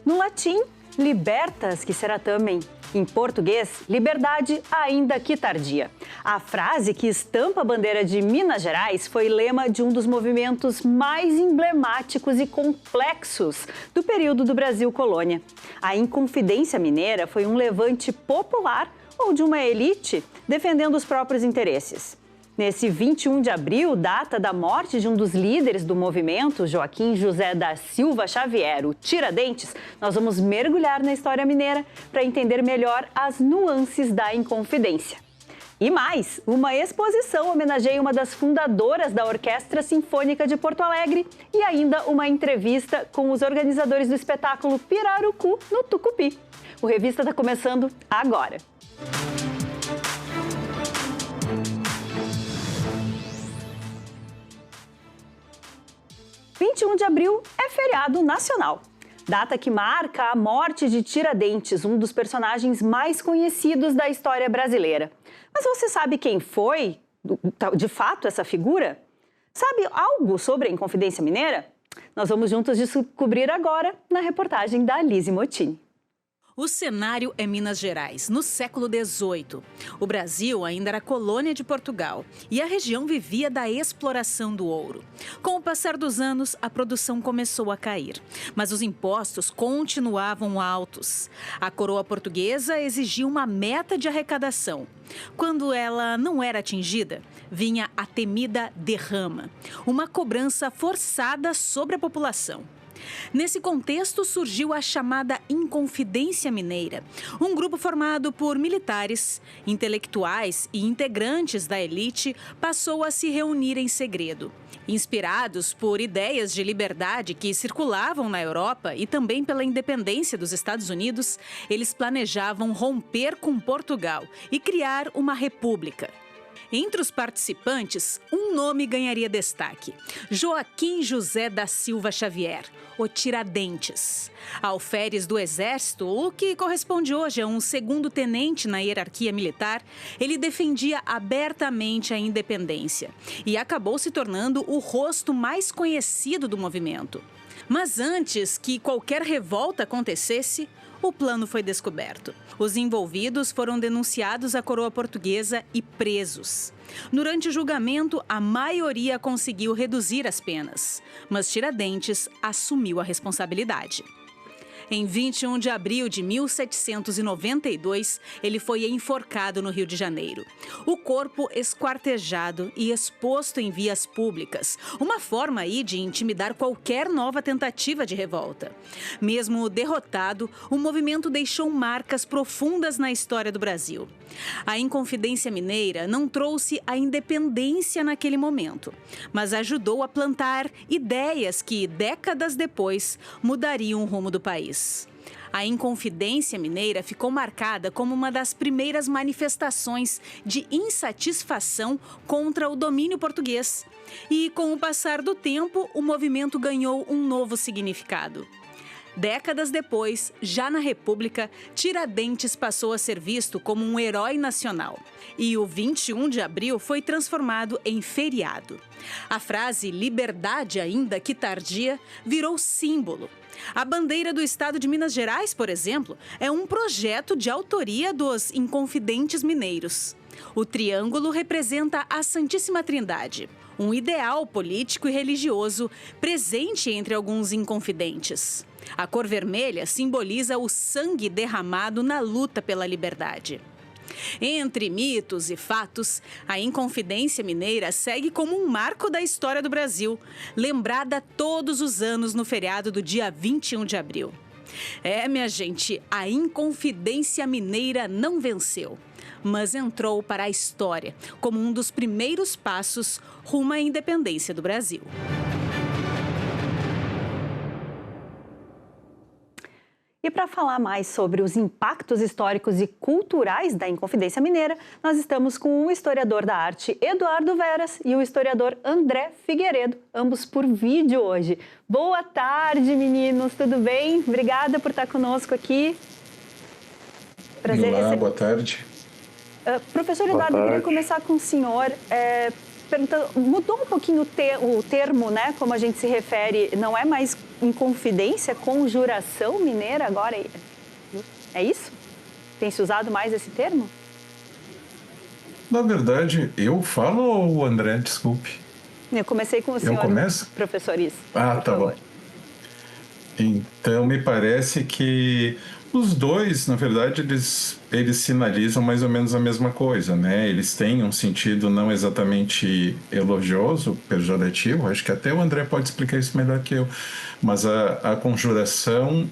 No latim, libertas que será também. Em português, liberdade ainda que tardia. A frase que estampa a bandeira de Minas Gerais foi lema de um dos movimentos mais emblemáticos e complexos do período do Brasil colônia. A Inconfidência Mineira foi um levante popular ou de uma elite defendendo os próprios interesses. Nesse 21 de abril, data da morte de um dos líderes do movimento, Joaquim José da Silva Xavier, o Tiradentes, nós vamos mergulhar na história mineira para entender melhor as nuances da Inconfidência. E mais, uma exposição homenageia uma das fundadoras da Orquestra Sinfônica de Porto Alegre e ainda uma entrevista com os organizadores do espetáculo Pirarucu, no Tucupi. O Revista está começando agora. 21 de abril é feriado nacional, data que marca a morte de Tiradentes, um dos personagens mais conhecidos da história brasileira. Mas você sabe quem foi, de fato, essa figura? Sabe algo sobre a Inconfidência Mineira? Nós vamos juntos descobrir agora na reportagem da Lise Mottini. O cenário é Minas Gerais, no século XVIII. O Brasil ainda era colônia de Portugal e a região vivia da exploração do ouro. Com o passar dos anos, a produção começou a cair, mas os impostos continuavam altos. A coroa portuguesa exigia uma meta de arrecadação. Quando ela não era atingida, vinha a temida derrama, uma cobrança forçada sobre a população. Nesse contexto, surgiu a chamada Inconfidência Mineira, um grupo formado por militares, intelectuais e integrantes da elite passou a se reunir em segredo. Inspirados por ideias de liberdade que circulavam na Europa e também pela independência dos Estados Unidos, eles planejavam romper com Portugal e criar uma república. Entre os participantes, um nome ganharia destaque: Joaquim José da Silva Xavier, o Tiradentes. Alferes do Exército, o que corresponde hoje a um segundo-tenente na hierarquia militar, ele defendia abertamente a independência e acabou se tornando o rosto mais conhecido do movimento. Mas antes que qualquer revolta acontecesse, o plano foi descoberto. Os envolvidos foram denunciados à coroa portuguesa e presos. Durante o julgamento, a maioria conseguiu reduzir as penas, mas Tiradentes assumiu a responsabilidade. Em 21 de abril de 1792, ele foi enforcado no Rio de Janeiro. O corpo esquartejado e exposto em vias públicas, uma forma aí de intimidar qualquer nova tentativa de revolta. Mesmo derrotado, o movimento deixou marcas profundas na história do Brasil. A Inconfidência Mineira não trouxe a independência naquele momento, mas ajudou a plantar ideias que, décadas depois, mudariam o rumo do país. A Inconfidência Mineira ficou marcada como uma das primeiras manifestações de insatisfação contra o domínio português. E, com o passar do tempo, o movimento ganhou um novo significado. Décadas depois, já na República, Tiradentes passou a ser visto como um herói nacional. E o 21 de abril foi transformado em feriado. A frase "liberdade ainda que tardia" virou símbolo. A bandeira do estado de Minas Gerais, por exemplo, é um projeto de autoria dos Inconfidentes Mineiros. O triângulo representa a Santíssima Trindade, um ideal político e religioso presente entre alguns inconfidentes. A cor vermelha simboliza o sangue derramado na luta pela liberdade. Entre mitos e fatos, a Inconfidência Mineira segue como um marco da história do Brasil, lembrada todos os anos no feriado do dia 21 de abril. Minha gente, a Inconfidência Mineira não venceu, mas entrou para a história como um dos primeiros passos rumo à independência do Brasil. E para falar mais sobre os impactos históricos e culturais da Inconfidência Mineira, nós estamos com o historiador da arte Eduardo Veras e o historiador André Figueiredo, ambos por vídeo hoje. Boa tarde, meninos, tudo bem? Obrigada por estar conosco aqui. prazer Olá, receber. boa tarde. Professor Eduardo, eu queria começar com o senhor perguntando, mudou um pouquinho o termo, né, como a gente se refere, não é mais inconfidência, conjuração mineira agora, é isso? Tem se usado mais esse termo? Na verdade, eu falo ou o André, desculpe? Eu comecei com o senhor, começo? professor Is. Ah, tá bom. Então, me parece que os dois, na verdade, eles sinalizam mais ou menos a mesma coisa, né? Eles têm um sentido não exatamente elogioso, pejorativo, acho que até o André pode explicar isso melhor que eu, mas a conjuração,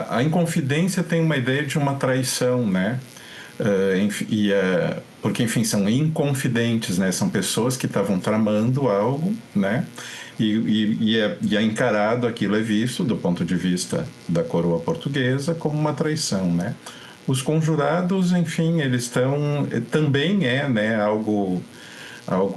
a inconfidência tem uma ideia de uma traição, né? Porque, enfim, são inconfidentes, né? São pessoas que estavam tramando algo, né? E é encarado, aquilo é visto, do ponto de vista da coroa portuguesa, como uma traição, né? Os conjurados, enfim, eles estão... Também né, algo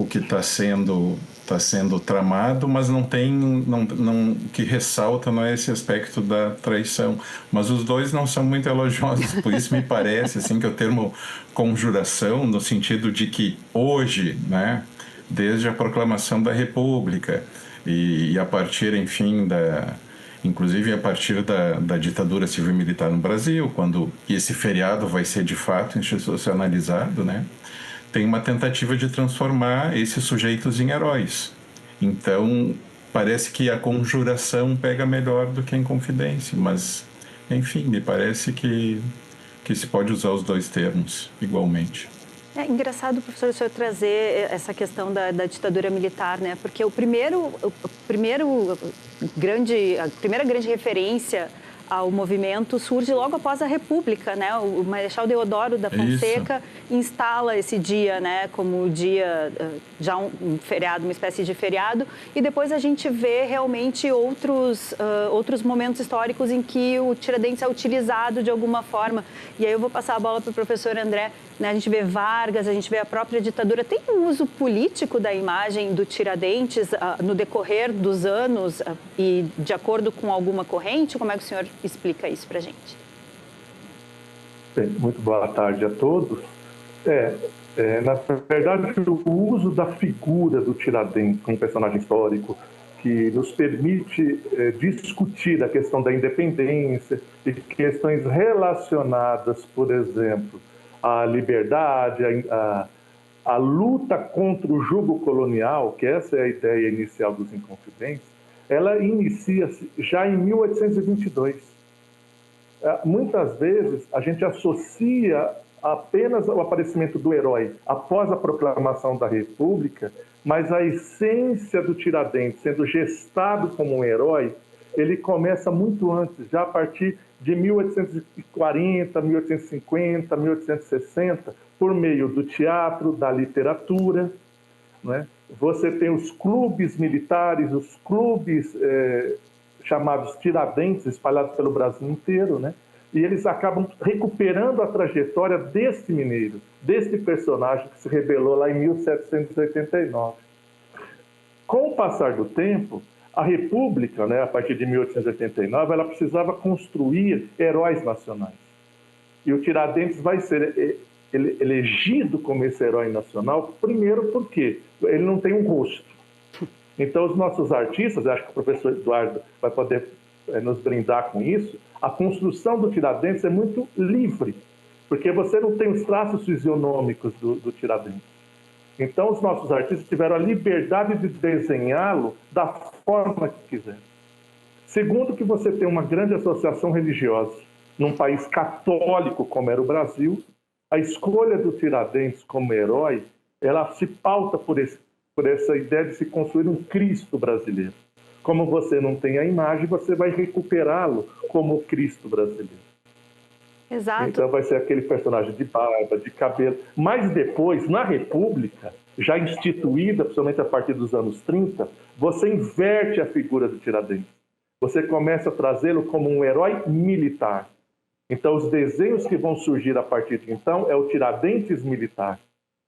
que está sendo tramado, mas não tem, o que ressalta não é esse aspecto da traição, mas os dois não são muito elogiosos, por isso me parece assim que o termo conjuração, no sentido de que hoje, né, desde a proclamação da República e a partir, enfim, inclusive a partir da ditadura civil-militar no Brasil, quando esse feriado vai ser de fato institucionalizado, né, tem uma tentativa de transformar esses sujeitos em heróis. Então, parece que a conjuração pega melhor do que a inconfidência, mas, enfim, me parece que se pode usar os dois termos igualmente. É engraçado, professor, o senhor trazer essa questão da ditadura militar, né? Porque a primeira grande referência ao movimento surge logo após a República, né? O Marechal Deodoro da Fonseca instala esse dia, né, como dia já um feriado, uma espécie de feriado, e depois a gente vê realmente outros momentos históricos em que o Tiradentes é utilizado de alguma forma. E aí eu vou passar a bola para o professor André, né? A gente vê Vargas, a gente vê a própria ditadura. Tem um uso político da imagem do Tiradentes no decorrer dos anos e de acordo com alguma corrente? Como é que o senhor explica isso para a gente? Bem, muito boa tarde a todos. Na verdade, o uso da figura do Tiradentes como personagem histórico que nos permite discutir a questão da independência e questões relacionadas, por exemplo, à liberdade, a luta contra o jugo colonial, que essa é a ideia inicial dos Inconfidentes, ela inicia-se já em 1822. Muitas vezes a gente associa apenas ao aparecimento do herói após a proclamação da República, mas a essência do Tiradentes, sendo gestado como um herói, ele começa muito antes, já a partir de 1840, 1850, 1860, por meio do teatro, da literatura, né? Você tem os clubes militares, os clubes chamados Tiradentes, espalhados pelo Brasil inteiro, né? E eles acabam recuperando a trajetória desse mineiro, desse personagem que se rebelou lá em 1789. Com o passar do tempo, a República, né, a partir de 1889, ela precisava construir heróis nacionais. E o Tiradentes vai ser elegido como esse herói nacional, primeiro porque ele não tem um rosto. Então, os nossos artistas, acho que o professor Eduardo vai poder nos brindar com isso, a construção do Tiradentes é muito livre, porque você não tem os traços fisionômicos do Tiradentes. Então, os nossos artistas tiveram a liberdade de desenhá-lo da forma que quiser. Segundo, que você tem uma grande associação religiosa. Num país católico como era o Brasil, a escolha do Tiradentes como herói, ela se pauta por essa ideia de se construir um Cristo brasileiro. Como você não tem a imagem, você vai recuperá-lo como o Cristo brasileiro. Exato. Então vai ser aquele personagem de barba, de cabelo. Mas depois, na República, já instituída, principalmente a partir dos anos 30, você inverte a figura do Tiradentes. Você começa a trazê-lo como um herói militar. Então os desenhos que vão surgir a partir de então é o Tiradentes militar,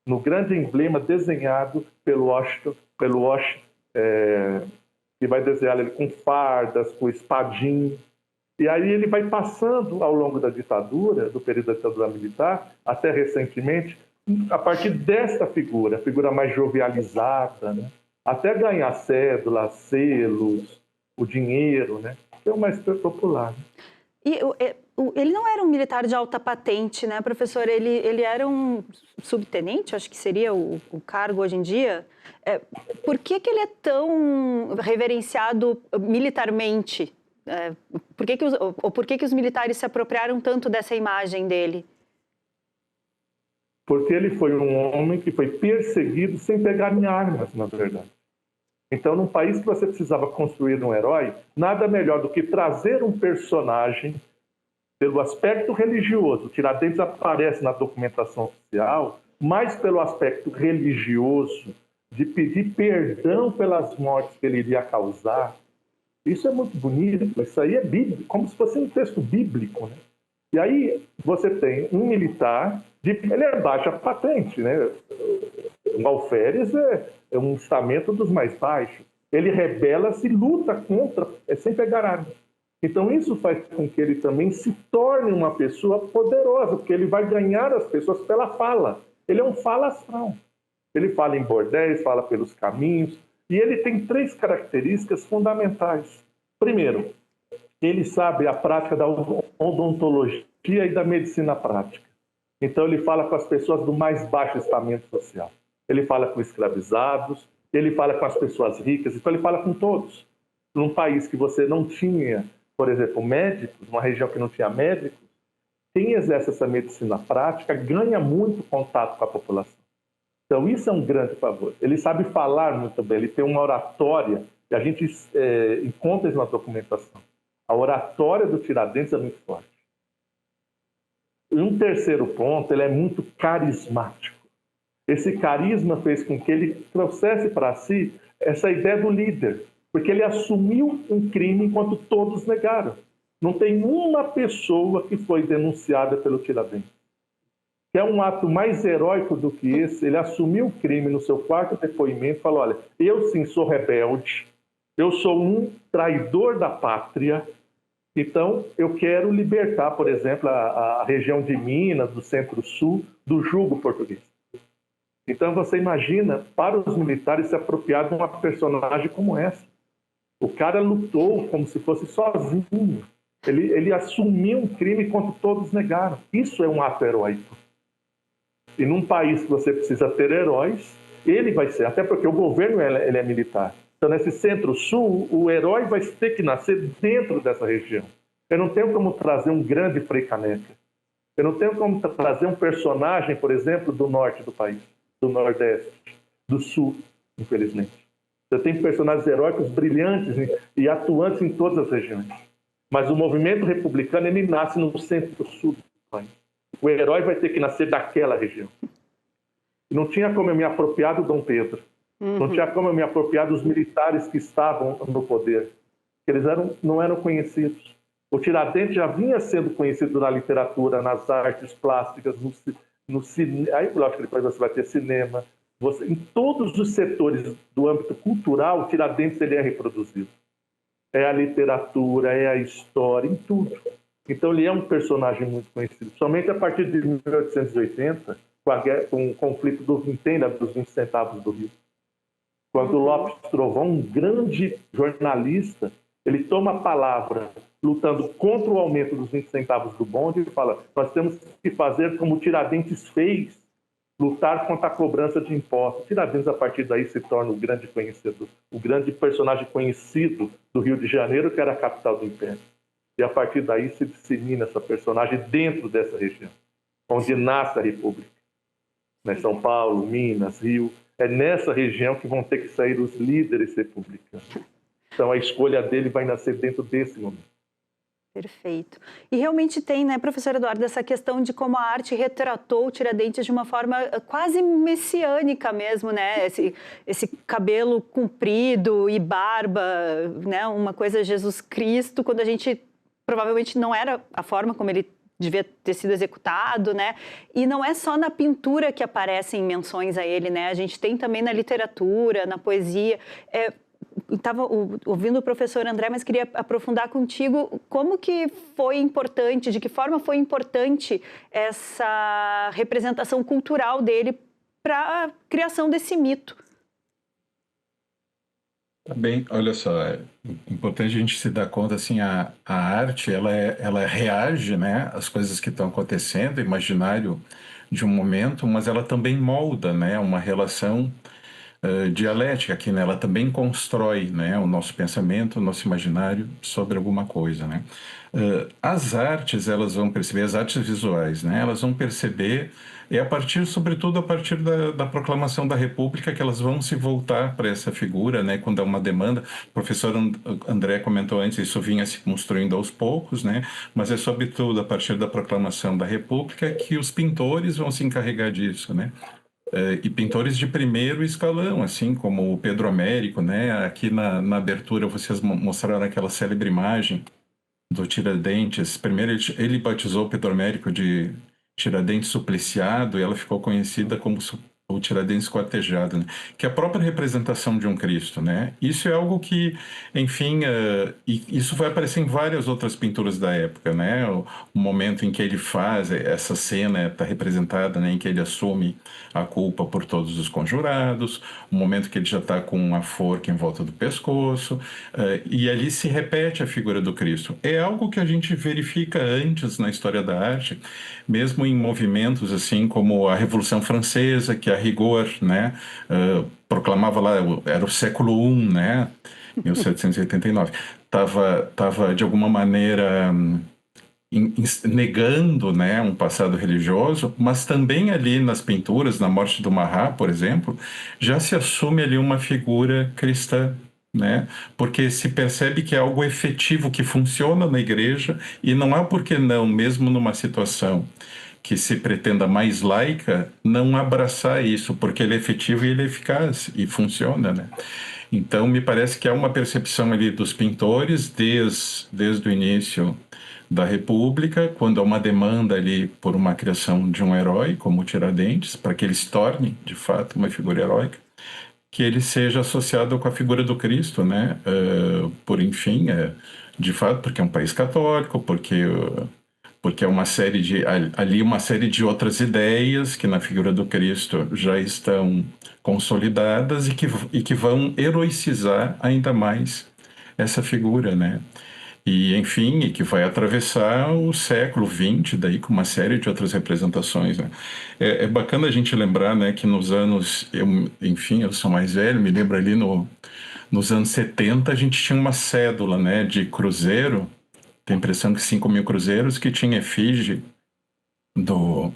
no grande emblema desenhado pelo Washington, que vai desenhar ele com fardas, com espadinho. E aí ele vai passando ao longo da ditadura, do período da ditadura militar, até recentemente, a partir desta figura, a figura mais jovializada, né? Até ganhar cédula, selos, o dinheiro, né? É o mais popular. E ele não era um militar de alta patente, né, professor? Ele era um subtenente, acho que seria o cargo hoje em dia. Por que ele é tão reverenciado militarmente? Por que os militares se apropriaram tanto dessa imagem dele? Porque ele foi um homem que foi perseguido sem pegar em armas, na verdade. Então, num país que você precisava construir um herói, nada melhor do que trazer um personagem pelo aspecto religioso. O Tiradentes aparece na documentação oficial, mais pelo aspecto religioso, de pedir perdão pelas mortes que ele iria causar. Isso é muito bonito, isso aí é bíblico, como se fosse um texto bíblico, né? E aí você tem um militar, ele é baixa patente, né? O alferes é um estamento dos mais baixos. Ele rebela-se e luta contra, sem pegar arma. Então isso faz com que ele também se torne uma pessoa poderosa, porque ele vai ganhar as pessoas pela fala. Ele é um falastrão. Ele fala em bordéis, fala pelos caminhos, e ele tem 3 características fundamentais. Primeiro, ele sabe a prática da odontologia e da medicina prática. Então ele fala com as pessoas do mais baixo estamento social. Ele fala com escravizados, ele fala com as pessoas ricas, então ele fala com todos. Num país que você não tinha, por exemplo, médicos, uma região que não tinha médicos, quem exerce essa medicina prática ganha muito contato com a população. Então isso é um grande favor. Ele sabe falar muito bem, ele tem uma oratória, e a gente encontra isso na documentação. A oratória do Tiradentes é muito forte. E um terceiro ponto, ele é muito carismático. Esse carisma fez com que ele trouxesse para si essa ideia do líder, porque ele assumiu um crime enquanto todos negaram. Não tem uma pessoa que foi denunciada pelo Tiradentes. Que é um ato mais heróico do que esse. Ele assumiu o crime no seu quarto depoimento e falou: olha, eu sim sou rebelde, eu sou um traidor da pátria, então eu quero libertar, por exemplo, a região de Minas, do Centro-Sul, do jugo português. Então você imagina, para os militares, se apropriar de uma personagem como essa. O cara lutou como se fosse sozinho. Ele assumiu um crime enquanto todos negaram. Isso é um ato heróico. E num país que você precisa ter heróis, ele vai ser, até porque o governo ele é militar. Então, nesse Centro-Sul, o herói vai ter que nascer dentro dessa região. Eu não tenho como trazer um grande Frei Caneca. Eu não tenho como trazer um personagem, por exemplo, do norte do país, do nordeste, do sul, infelizmente. Você tem personagens heróicos brilhantes e atuantes em todas as regiões. Mas o movimento republicano, ele nasce no Centro-Sul do país. O herói vai ter que nascer daquela região. Não tinha como eu me apropriar do Dom Pedro. Não tinha como eu me apropriar dos militares que estavam no poder. Eles não eram conhecidos. O Tiradentes já vinha sendo conhecido na literatura, nas artes plásticas, no cinema. Aí, lógico que depois você vai ter cinema. Em todos os setores do âmbito cultural, o Tiradentes ele é reproduzido. É a literatura, é a história, em tudo. Então ele é um personagem muito conhecido. Somente a partir de 1880, com o conflito do vintém, dos 20 centavos do Rio. Quando Lopes Trovão, um grande jornalista, ele toma a palavra lutando contra o aumento dos 20 centavos do bonde e fala: nós temos que fazer como o Tiradentes fez, lutar contra a cobrança de impostos. Tiradentes, a partir daí, se torna o grande conhecedor, o grande personagem conhecido do Rio de Janeiro, que era a capital do Império. E a partir daí se dissemina essa personagem dentro dessa região, onde nasce a República. São Paulo, Minas, Rio. É nessa região que vão ter que sair os líderes republicanos. Então a escolha dele vai nascer dentro desse momento. Perfeito. E realmente tem, né, professor Eduardo, essa questão de como a arte retratou o Tiradentes de uma forma quase messiânica mesmo, né? Esse cabelo comprido e barba, né? Uma coisa Jesus Cristo, quando a gente provavelmente não era a forma como ele devia ter sido executado, né? E não é só na pintura que aparecem menções a ele, né? A gente tem também na literatura, na poesia. estava ouvindo o professor André, mas queria aprofundar contigo como que foi importante, de que forma foi importante essa representação cultural dele para a criação desse mito. Bem, olha só, é importante a gente se dar conta, assim, a arte, ela reage, né, às coisas que estão acontecendo, imaginário de um momento, mas ela também molda, né, uma relação dialética aqui, né, ela também constrói, né, o nosso pensamento, o nosso imaginário sobre alguma coisa, né. As artes, elas vão perceber, as artes visuais, né, elas vão perceber, sobretudo a partir da proclamação da República, que elas vão se voltar para essa figura, né, quando há uma demanda. O professor André comentou antes, isso vinha se construindo aos poucos, né, mas é sobretudo a partir da proclamação da República que os pintores vão se encarregar disso, né. E pintores de primeiro escalão, assim como o Pedro Américo, né? Aqui na abertura vocês mostraram aquela célebre imagem do Tiradentes. Primeiro ele batizou o Pedro Américo de Tiradentes supliciado e ela ficou conhecida como o Tiradentes quartejado, né? Que é a própria representação de um Cristo, né? Isso é algo que, enfim, isso vai aparecer em várias outras pinturas da época, né? O momento em que ele faz essa cena está representada, né? Em que ele assume a culpa por todos os conjurados, o momento que ele já está com a forca em volta do pescoço, e ali se repete a figura do Cristo. É algo que a gente verifica antes na história da arte, mesmo em movimentos assim como a Revolução Francesa, que a rigor, né, proclamava lá, era o século I, né, 1789, estava de alguma maneira negando, né, um passado religioso, mas também ali nas pinturas, na morte do Marat, por exemplo, já se assume ali uma figura cristã, né, porque se percebe que é algo efetivo, que funciona na igreja, e não há por que não, mesmo numa situação que se pretenda mais laica, não abraçar isso, porque ele é efetivo e ele é eficaz, e funciona, né? Então, me parece que há uma percepção ali dos pintores, desde o início da República, quando há uma demanda ali por uma criação de um herói, como o Tiradentes, para que ele se torne, de fato, uma figura heróica, que ele seja associado com a figura do Cristo, né? Enfim, de fato, porque é um país católico, porque é uma série de outras ideias que na figura do Cristo já estão consolidadas e que vão heroicizar ainda mais essa figura, né? E, enfim, e que vai atravessar o século XX daí com uma série de outras representações, né? É bacana a gente lembrar, né, que nos anos, eu sou mais velho, me lembro ali nos anos 70 a gente tinha uma cédula, né, de cruzeiro. Tem a impressão que 5.000 cruzeiros, que tinha efígie do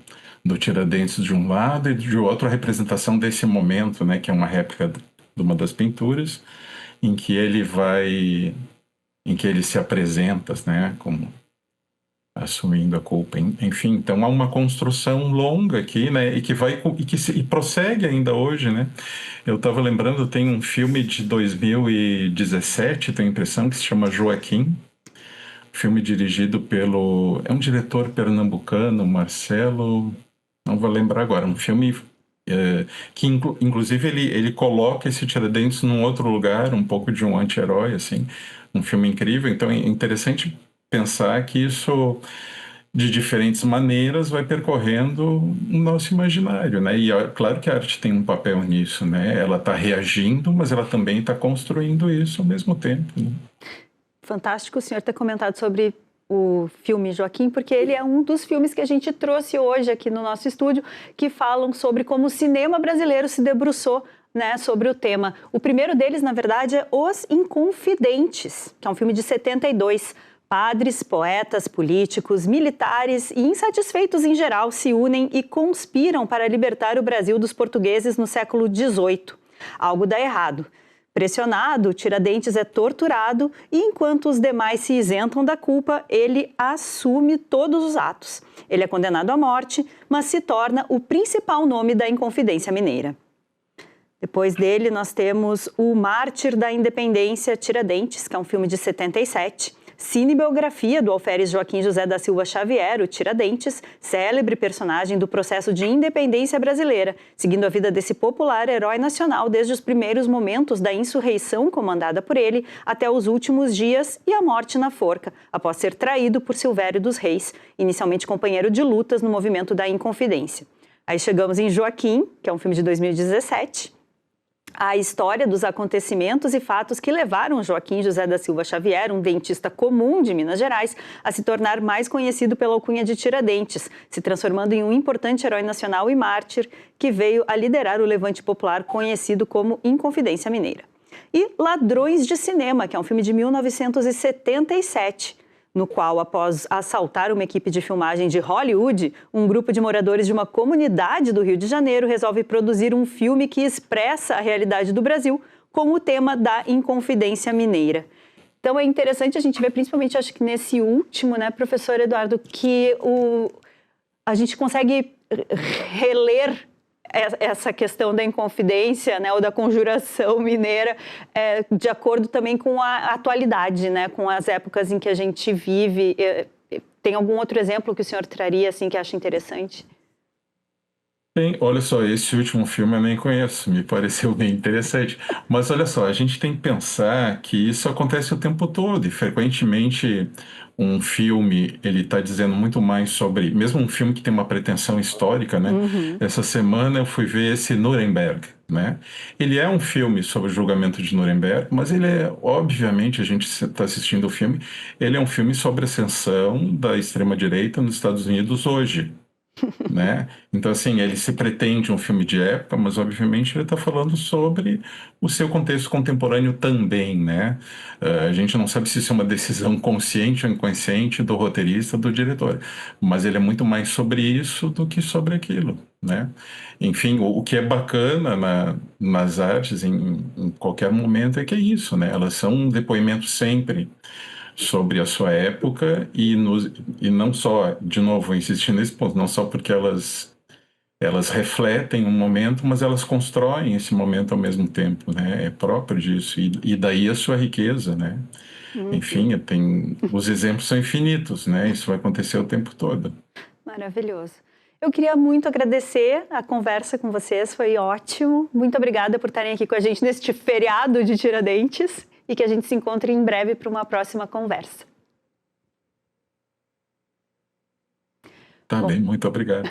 Tiradentes de um lado e de outro a representação desse momento, né, que é uma réplica de uma das pinturas, em que ele se apresenta, né, como assumindo a culpa. Enfim, então há uma construção longa aqui, né, e prossegue ainda hoje, né. Eu estava lembrando, tem um filme de 2017, tenho a impressão, que se chama Joaquim, filme dirigido é um diretor pernambucano, Marcelo, não vou lembrar agora, um filme que inclusive ele coloca esse Tiradentes num outro lugar, um pouco de um anti-herói, assim, um filme incrível. Então é interessante pensar que isso, de diferentes maneiras, vai percorrendo o nosso imaginário, né? E claro que a arte tem um papel nisso, né? Ela está reagindo, mas ela também está construindo isso ao mesmo tempo, né? Fantástico o senhor ter comentado sobre o filme Joaquim, porque ele é um dos filmes que a gente trouxe hoje aqui no nosso estúdio, que falam sobre como o cinema brasileiro se debruçou, né, sobre o tema. O primeiro deles, na verdade, é Os Inconfidentes, que é um filme de 72. Padres, poetas, políticos, militares e insatisfeitos em geral se unem e conspiram para libertar o Brasil dos portugueses no século XVIII. Algo dá errado. Pressionado, Tiradentes é torturado e, enquanto os demais se isentam da culpa, ele assume todos os atos. Ele é condenado à morte, mas se torna o principal nome da Inconfidência Mineira. Depois dele, nós temos O Mártir da Independência, Tiradentes, que é um filme de 77. cinebiografia do alferes Joaquim José da Silva Xavier, o Tiradentes, célebre personagem do processo de independência brasileira, seguindo a vida desse popular herói nacional desde os primeiros momentos da insurreição comandada por ele até os últimos dias e a morte na forca, após ser traído por Silvério dos Reis, inicialmente companheiro de lutas no movimento da Inconfidência. Aí chegamos em Joaquim, que é um filme de 2017, a história dos acontecimentos e fatos que levaram Joaquim José da Silva Xavier, um dentista comum de Minas Gerais, a se tornar mais conhecido pela alcunha de Tiradentes, se transformando em um importante herói nacional e mártir que veio a liderar o levante popular conhecido como Inconfidência Mineira. E Ladrões de Cinema, que é um filme de 1977, no qual, após assaltar uma equipe de filmagem de Hollywood, um grupo de moradores de uma comunidade do Rio de Janeiro resolve produzir um filme que expressa a realidade do Brasil com o tema da Inconfidência Mineira. Então é interessante a gente ver, principalmente acho que nesse último, né, professor Eduardo, que a gente consegue reler essa questão da Inconfidência, né, ou da conjuração mineira, de acordo também com a atualidade, né, com as épocas em que a gente vive. Tem algum outro exemplo que o senhor traria, assim, que acha interessante? Bem, olha só, esse último filme eu nem conheço, me pareceu bem interessante. Mas olha só, a gente tem que pensar que isso acontece o tempo todo e frequentemente um filme, ele está dizendo muito mais sobre, mesmo um filme que tem uma pretensão histórica, né? Essa semana eu fui ver esse Nuremberg, né? Ele é um filme sobre o julgamento de Nuremberg, mas ele é, obviamente, a gente está assistindo o filme, ele é um filme sobre a ascensão da extrema-direita nos Estados Unidos hoje. Né? Então, assim, ele se pretende um filme de época, mas obviamente ele está falando sobre o seu contexto contemporâneo também, né? A gente não sabe se isso é uma decisão consciente ou inconsciente do roteirista, do diretor, mas ele é muito mais sobre isso do que sobre aquilo, né? Enfim, o que é bacana nas artes em qualquer momento é que é isso, né? Elas são um depoimento sempre sobre a sua época e não só, de novo, insistindo nesse ponto, não só porque elas refletem um momento, mas elas constroem esse momento ao mesmo tempo, né? É próprio disso, e daí a sua riqueza, né? Enfim, os exemplos são infinitos, né? Isso vai acontecer o tempo todo. Maravilhoso. Eu queria muito agradecer a conversa com vocês, foi ótimo. Muito obrigada por estarem aqui com a gente neste feriado de Tiradentes. E que a gente se encontre em breve para uma próxima conversa. Tá bem, muito obrigado.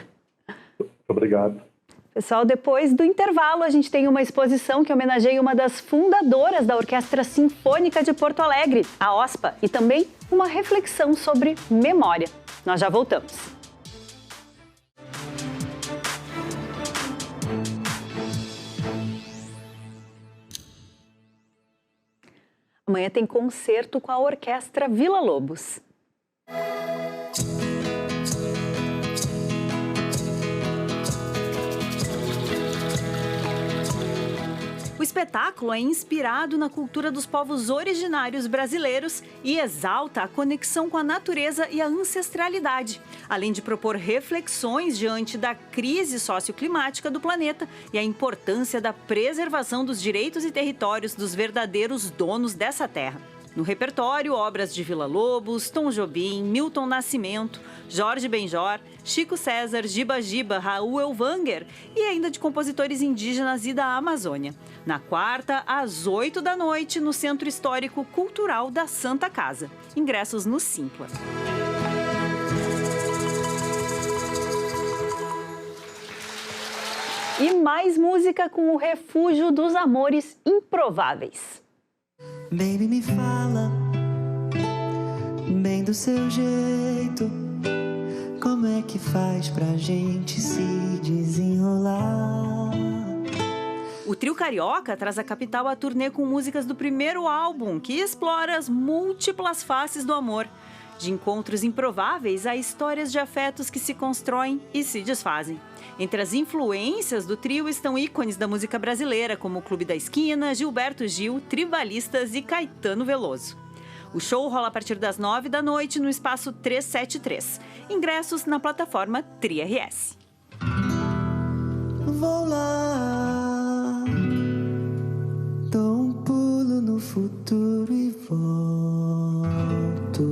Obrigado. Pessoal, depois do intervalo, a gente tem uma exposição que homenageia uma das fundadoras da Orquestra Sinfônica de Porto Alegre, a OSPA, e também uma reflexão sobre memória. Nós já voltamos. Amanhã tem concerto com a Orquestra Vila Lobos. O espetáculo é inspirado na cultura dos povos originários brasileiros e exalta a conexão com a natureza e a ancestralidade, além de propor reflexões diante da crise socioclimática do planeta e a importância da preservação dos direitos e territórios dos verdadeiros donos dessa terra. No repertório, obras de Vila Lobos, Tom Jobim, Milton Nascimento, Jorge Benjor, Chico César, Giba Giba, Raul Elvanger e ainda de compositores indígenas e da Amazônia. Na quarta, às 8 da noite, no Centro Histórico Cultural da Santa Casa. Ingressos no Simpla. E mais música com o Refúgio dos Amores Improváveis. Baby, me fala, bem do seu jeito, como é que faz pra gente se desenrolar? O trio carioca traz à capital a turnê com músicas do primeiro álbum, que explora as múltiplas faces do amor. De encontros improváveis a histórias de afetos que se constroem e se desfazem. Entre as influências do trio estão ícones da música brasileira, como o Clube da Esquina, Gilberto Gil, Tribalistas e Caetano Veloso. O show rola a partir das 9 da noite no Espaço 373. Ingressos na plataforma TriRS. Vou lá, dou um pulo no futuro e volto.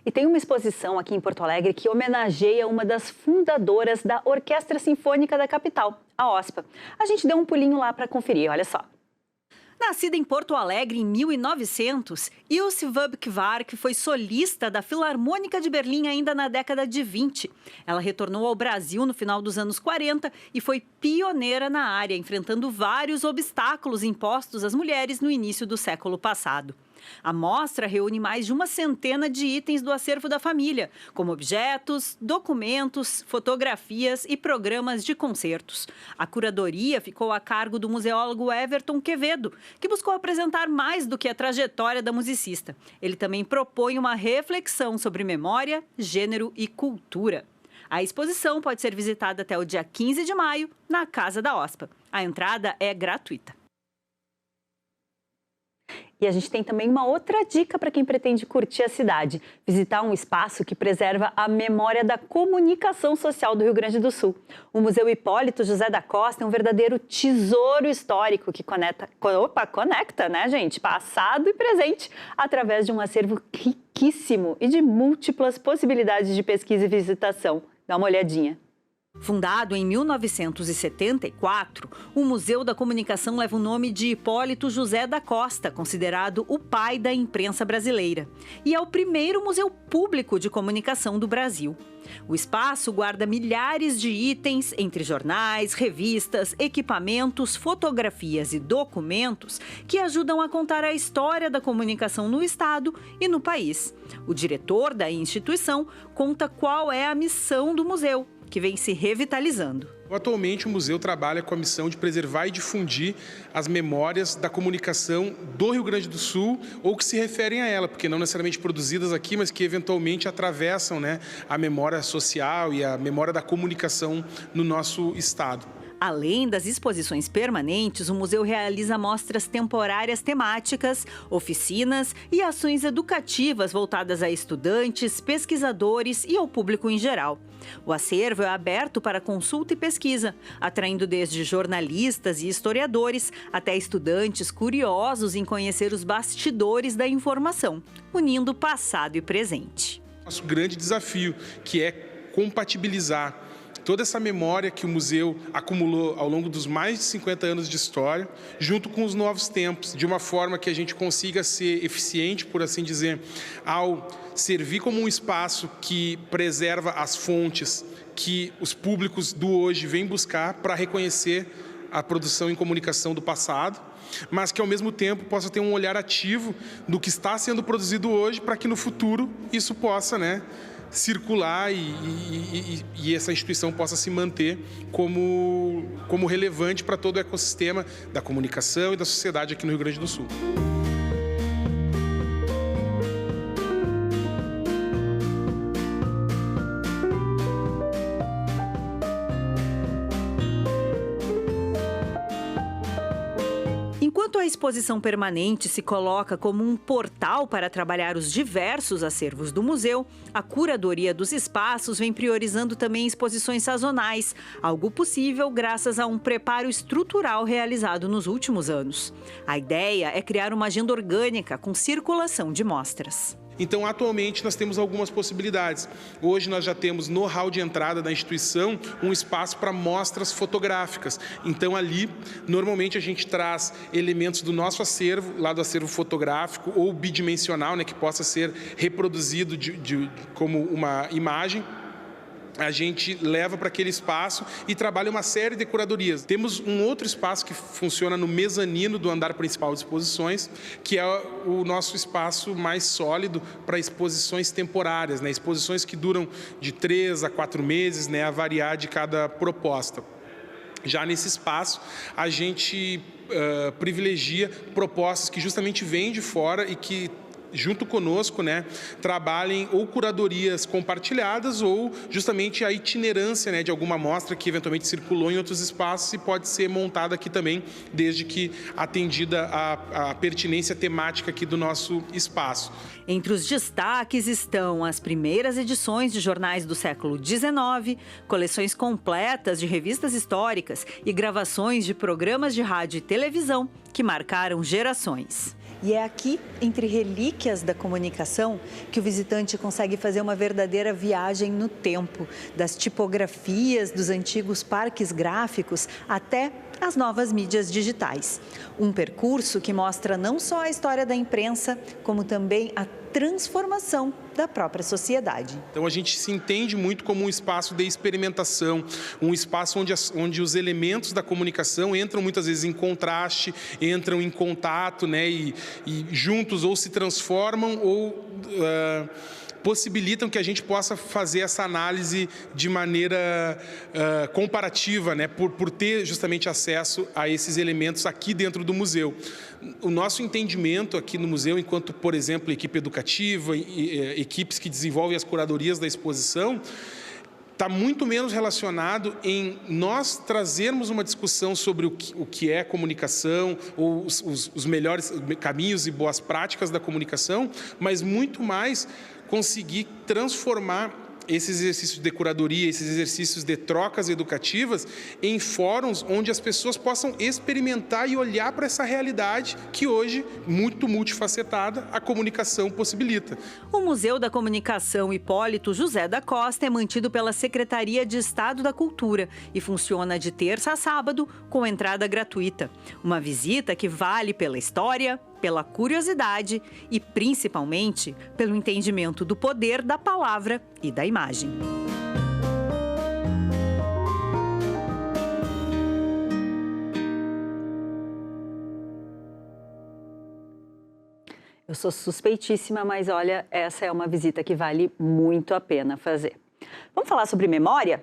E tem uma exposição aqui em Porto Alegre que homenageia uma das fundadoras da Orquestra Sinfônica da capital, a OSPA. A gente deu um pulinho lá para conferir, olha só. Nascida em Porto Alegre em 1900, Ilse Wöbke-Warck foi solista da Filarmônica de Berlim ainda na década de 20. Ela retornou ao Brasil no final dos anos 40 e foi pioneira na área, enfrentando vários obstáculos impostos às mulheres no início do século passado. A mostra reúne mais de uma centena de itens do acervo da família, como objetos, documentos, fotografias e programas de concertos. A curadoria ficou a cargo do museólogo Everton Quevedo, que buscou apresentar mais do que a trajetória da musicista. Ele também propõe uma reflexão sobre memória, gênero e cultura. A exposição pode ser visitada até o dia 15 de maio na Casa da OSPA. A entrada é gratuita. E a gente tem também uma outra dica para quem pretende curtir a cidade: visitar um espaço que preserva a memória da comunicação social do Rio Grande do Sul. O Museu Hipólito José da Costa é um verdadeiro tesouro histórico que conecta, né, gente? Passado e presente, através de um acervo riquíssimo e de múltiplas possibilidades de pesquisa e visitação. Dá uma olhadinha. Fundado em 1974, o Museu da Comunicação leva o nome de Hipólito José da Costa, considerado o pai da imprensa brasileira. E é o primeiro museu público de comunicação do Brasil. O espaço guarda milhares de itens, entre jornais, revistas, equipamentos, fotografias e documentos que ajudam a contar a história da comunicação no estado e no país. O diretor da instituição conta qual é a missão do museu, que vem se revitalizando. Atualmente, o museu trabalha com a missão de preservar e difundir as memórias da comunicação do Rio Grande do Sul ou que se referem a ela, porque não necessariamente produzidas aqui, mas que eventualmente atravessam, né, a memória social e a memória da comunicação no nosso estado. Além das exposições permanentes, o museu realiza mostras temporárias temáticas, oficinas e ações educativas voltadas a estudantes, pesquisadores e ao público em geral. O acervo é aberto para consulta e pesquisa, atraindo desde jornalistas e historiadores até estudantes curiosos em conhecer os bastidores da informação, unindo passado e presente. Nosso grande desafio, que é compatibilizar toda essa memória que o museu acumulou ao longo dos mais de 50 anos de história, junto com os novos tempos, de uma forma que a gente consiga ser eficiente, por assim dizer, ao servir como um espaço que preserva as fontes que os públicos do hoje vêm buscar para reconhecer a produção em comunicação do passado, mas que ao mesmo tempo possa ter um olhar ativo do que está sendo produzido hoje para que no futuro isso possa, né, circular e essa instituição possa se manter como relevante para todo o ecossistema da comunicação e da sociedade aqui no Rio Grande do Sul. Enquanto a exposição permanente se coloca como um portal para trabalhar os diversos acervos do museu, a curadoria dos espaços vem priorizando também exposições sazonais, algo possível graças a um preparo estrutural realizado nos últimos anos. A ideia é criar uma agenda orgânica com circulação de mostras. Então, atualmente, nós temos algumas possibilidades. Hoje, nós já temos no hall de entrada da instituição um espaço para mostras fotográficas. Então, ali, normalmente, a gente traz elementos do nosso acervo, lá do acervo fotográfico ou bidimensional, né, que possa ser reproduzido como uma imagem. A gente leva para aquele espaço e trabalha uma série de curadorias. Temos um outro espaço que funciona no mezanino do andar principal de exposições, que é o nosso espaço mais sólido para exposições temporárias, né? Exposições que duram de 3 a 4 meses, né? A variar de cada proposta. Já nesse espaço, a gente privilegia propostas que justamente vêm de fora e que, junto conosco, né, trabalhem ou curadorias compartilhadas ou justamente a itinerância, né, de alguma amostra que eventualmente circulou em outros espaços e pode ser montada aqui também, desde que atendida a pertinência temática aqui do nosso espaço. Entre os destaques estão as primeiras edições de jornais do século XIX, coleções completas de revistas históricas e gravações de programas de rádio e televisão que marcaram gerações. E é aqui, entre relíquias da comunicação, que o visitante consegue fazer uma verdadeira viagem no tempo, das tipografias dos antigos parques gráficos até as novas mídias digitais. Um percurso que mostra não só a história da imprensa, como também a transformação da própria sociedade. Então a gente se entende muito como um espaço de experimentação, um espaço onde os elementos da comunicação entram muitas vezes em contraste, entram em contato, né, e juntos ou se transformam ou possibilitam que a gente possa fazer essa análise de maneira comparativa, né, por ter justamente acesso a esses elementos aqui dentro do museu. O nosso entendimento aqui no museu, enquanto, por exemplo, equipe educativa, equipes que desenvolvem as curadorias da exposição, está muito menos relacionado em nós trazermos uma discussão sobre o que é comunicação, ou os melhores caminhos e boas práticas da comunicação, mas muito mais conseguir transformar esses exercícios de curadoria, esses exercícios de trocas educativas em fóruns onde as pessoas possam experimentar e olhar para essa realidade que hoje, muito multifacetada, a comunicação possibilita. O Museu da Comunicação Hipólito José da Costa é mantido pela Secretaria de Estado da Cultura e funciona de terça a sábado com entrada gratuita. Uma visita que vale pela história, pela curiosidade e, principalmente, pelo entendimento do poder da palavra e da imagem. Eu sou suspeitíssima, mas olha, essa é uma visita que vale muito a pena fazer. Vamos falar sobre memória?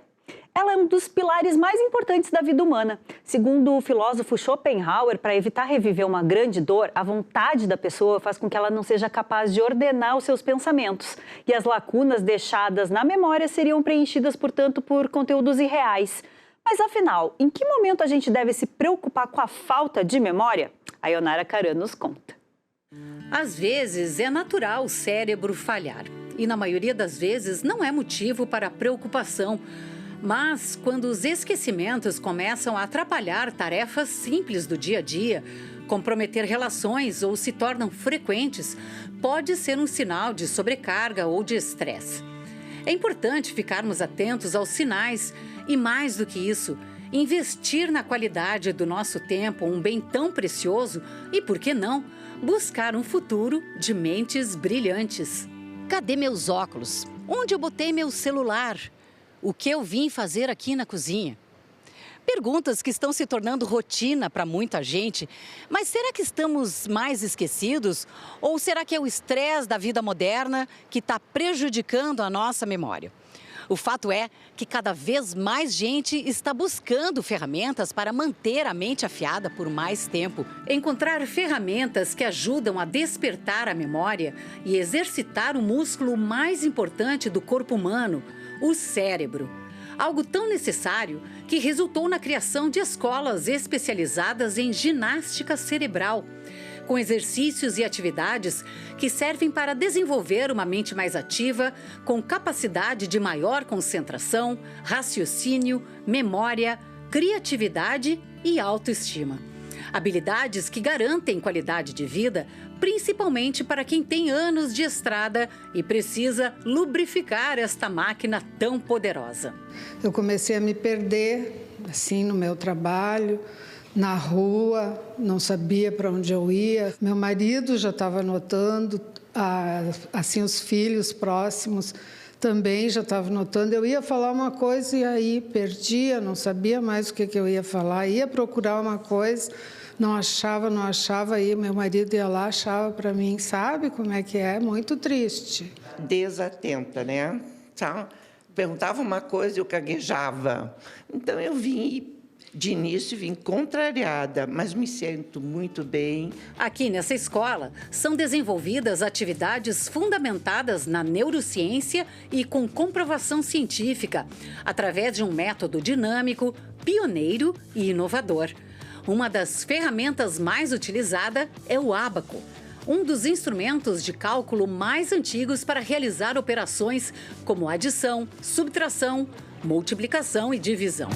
Ela é um dos pilares mais importantes da vida humana. Segundo o filósofo Schopenhauer, para evitar reviver uma grande dor, a vontade da pessoa faz com que ela não seja capaz de ordenar os seus pensamentos. E as lacunas deixadas na memória seriam preenchidas, portanto, por conteúdos irreais. Mas, afinal, em que momento a gente deve se preocupar com a falta de memória? A Ionara Caran nos conta. Às vezes, é natural o cérebro falhar. E, na maioria das vezes, não é motivo para preocupação. Mas, quando os esquecimentos começam a atrapalhar tarefas simples do dia a dia, comprometer relações ou se tornam frequentes, pode ser um sinal de sobrecarga ou de estresse. É importante ficarmos atentos aos sinais e, mais do que isso, investir na qualidade do nosso tempo, um bem tão precioso, e, por que não, buscar um futuro de mentes brilhantes. Cadê meus óculos? Onde eu botei meu celular? O que eu vim fazer aqui na cozinha? Perguntas que estão se tornando rotina para muita gente, mas será que estamos mais esquecidos? Ou será que é o estresse da vida moderna que está prejudicando a nossa memória? O fato é que cada vez mais gente está buscando ferramentas para manter a mente afiada por mais tempo. Encontrar ferramentas que ajudam a despertar a memória e exercitar o músculo mais importante do corpo humano, o cérebro. Algo tão necessário que resultou na criação de escolas especializadas em ginástica cerebral, com exercícios e atividades que servem para desenvolver uma mente mais ativa, com capacidade de maior concentração, raciocínio, memória, criatividade e autoestima. Habilidades que garantem qualidade de vida, principalmente para quem tem anos de estrada e precisa lubrificar esta máquina tão poderosa. Eu comecei a me perder, assim, no meu trabalho, na rua, não sabia para onde eu ia. Meu marido já estava notando, assim, os filhos próximos também já estavam notando. Eu ia falar uma coisa e aí perdia, não sabia mais o que eu ia falar. Ia procurar uma coisa, não achava, aí meu marido ia lá, achava para mim, sabe como é que é? Muito triste. Desatenta, né? Perguntava uma coisa e eu gaguejava. Então eu vim, de início, vim contrariada, mas me sinto muito bem. Aqui nessa escola são desenvolvidas atividades fundamentadas na neurociência e com comprovação científica, através de um método dinâmico, pioneiro e inovador. Uma das ferramentas mais utilizada é o ábaco, um dos instrumentos de cálculo mais antigos para realizar operações como adição, subtração, multiplicação e divisão.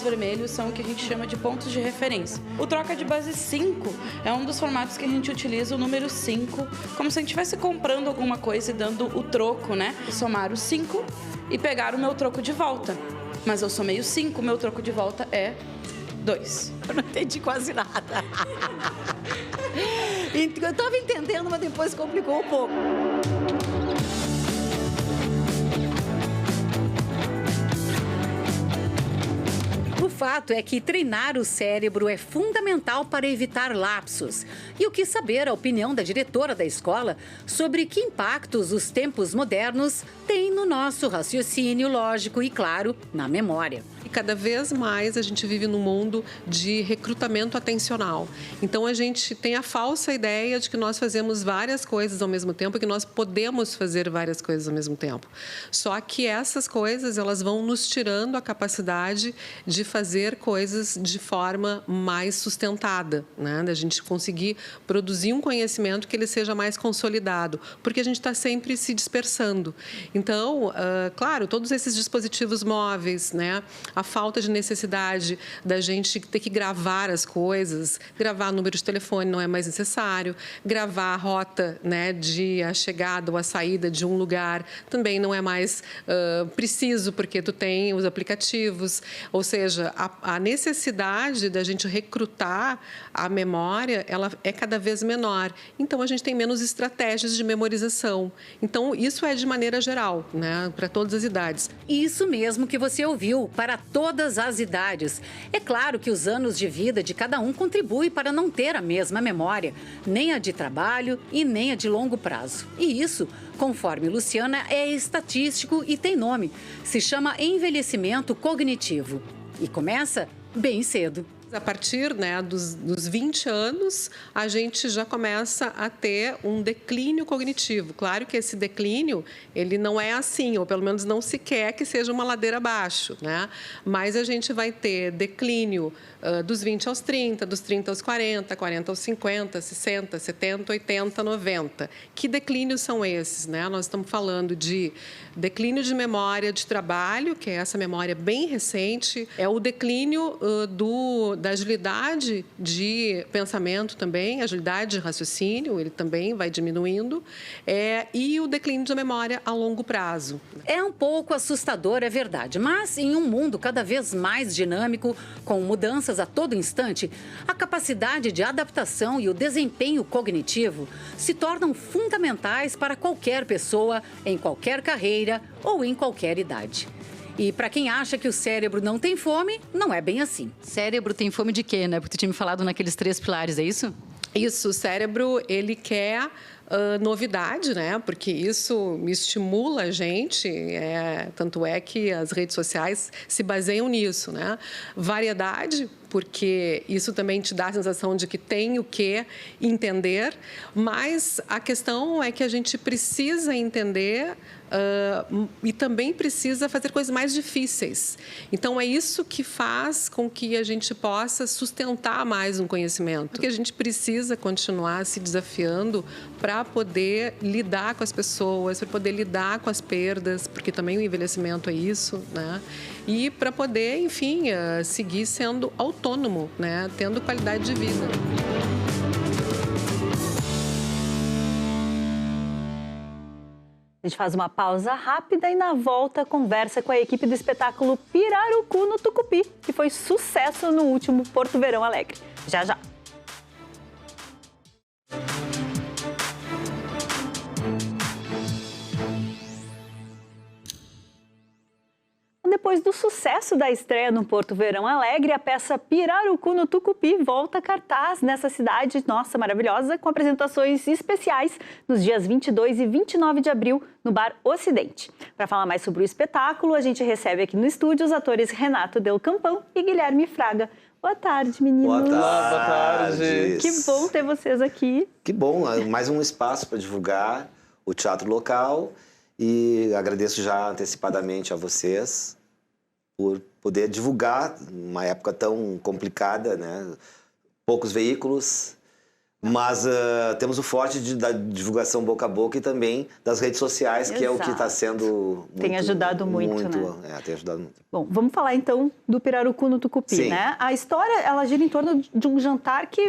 vermelhos são o que a gente chama de pontos de referência. O troca de base 5 é um dos formatos que a gente utiliza o número 5, como se a gente estivesse comprando alguma coisa e dando o troco, né? Somar o 5 e pegar o meu troco de volta. Mas eu somei o 5, o meu troco de volta é 2. Eu não entendi quase nada. Eu estava entendendo, mas depois complicou um pouco. O fato é que treinar o cérebro é fundamental para evitar lapsos. E eu quis saber a opinião da diretora da escola sobre que impactos os tempos modernos têm no nosso raciocínio lógico e, claro, na memória. E cada vez mais a gente vive num mundo de recrutamento atencional. Então a gente tem a falsa ideia de que nós fazemos várias coisas ao mesmo tempo, que nós podemos fazer várias coisas ao mesmo tempo. Só que essas coisas, elas vão nos tirando a capacidade de fazer coisas de forma mais sustentada, né? Da gente conseguir produzir um conhecimento que ele seja mais consolidado, porque a gente está sempre se dispersando. Então, claro, todos esses dispositivos móveis, né? A falta de necessidade da gente ter que gravar as coisas, gravar número de telefone não é mais necessário, gravar a rota, né, de a chegada ou a saída de um lugar também não é mais preciso, porque tu tem os aplicativos, ou seja, a necessidade da gente recrutar a memória, ela é cada vez menor. Então, a gente tem menos estratégias de memorização. Então, isso é de maneira geral, né, para todas as idades. Isso mesmo que você ouviu, para todas as idades. É claro que os anos de vida de cada um contribuem para não ter a mesma memória, nem a de trabalho e nem a de longo prazo. E isso, conforme Luciana, é estatístico e tem nome. Se chama envelhecimento cognitivo. E começa bem cedo. A partir, né, dos 20 anos, a gente já começa a ter um declínio cognitivo. Claro que esse declínio, ele não é assim, ou pelo menos não se quer que seja uma ladeira abaixo, né? Mas a gente vai ter declínio dos 20 aos 30, dos 30 aos 40, 40 aos 50, 60, 70, 80, 90. Que declínios são esses, né? Nós estamos falando de declínio de memória de trabalho, que é essa memória bem recente, é o declínio da agilidade de pensamento também, agilidade de raciocínio, ele também vai diminuindo, e o declínio da memória a longo prazo. É um pouco assustador, é verdade, mas em um mundo cada vez mais dinâmico, com mudanças a todo instante, a capacidade de adaptação e o desempenho cognitivo se tornam fundamentais para qualquer pessoa, em qualquer carreira ou em qualquer idade. E para quem acha que o cérebro não tem fome, não é bem assim. Cérebro tem fome de quê, né? Porque tu tinha me falado naqueles 3 pilares, é isso? Isso, o cérebro, ele quer novidade, né? Porque isso estimula a gente, tanto é que as redes sociais se baseiam nisso, né? Variedade, porque isso também te dá a sensação de que tem o que entender, mas a questão é que a gente precisa entender e também precisa fazer coisas mais difíceis. Então, é isso que faz com que a gente possa sustentar mais um conhecimento. Porque a gente precisa continuar se desafiando para poder lidar com as pessoas, para poder lidar com as perdas, porque também o envelhecimento é isso, né? E para poder, enfim, seguir sendo autônomo, né? Tendo qualidade de vida. A gente faz uma pausa rápida e na volta conversa com a equipe do espetáculo Pirarucu no Tucupi, que foi sucesso no último Porto Verão Alegre. Já, já. Depois do sucesso da estreia no Porto Verão Alegre, a peça Pirarucu no Tucupi volta a cartaz nessa cidade, nossa, maravilhosa, com apresentações especiais nos dias 22 e 29 de abril no Bar Ocidente. Para falar mais sobre o espetáculo, a gente recebe aqui no estúdio os atores Renato Del Campão e Guilherme Fraga. Boa tarde, meninos. Boa tarde. Que bom ter vocês aqui. Que bom, mais um espaço para divulgar o teatro local e agradeço já antecipadamente a vocês por poder divulgar uma época tão complicada, né? Poucos veículos, Mas temos o forte da divulgação boca a boca e também das redes sociais, que é o que está sendo muito... Tem ajudado muito, né? Tem ajudado muito. Bom, vamos falar então do Pirarucu no Tucupi, Sim. né? A história, ela gira em torno de um jantar que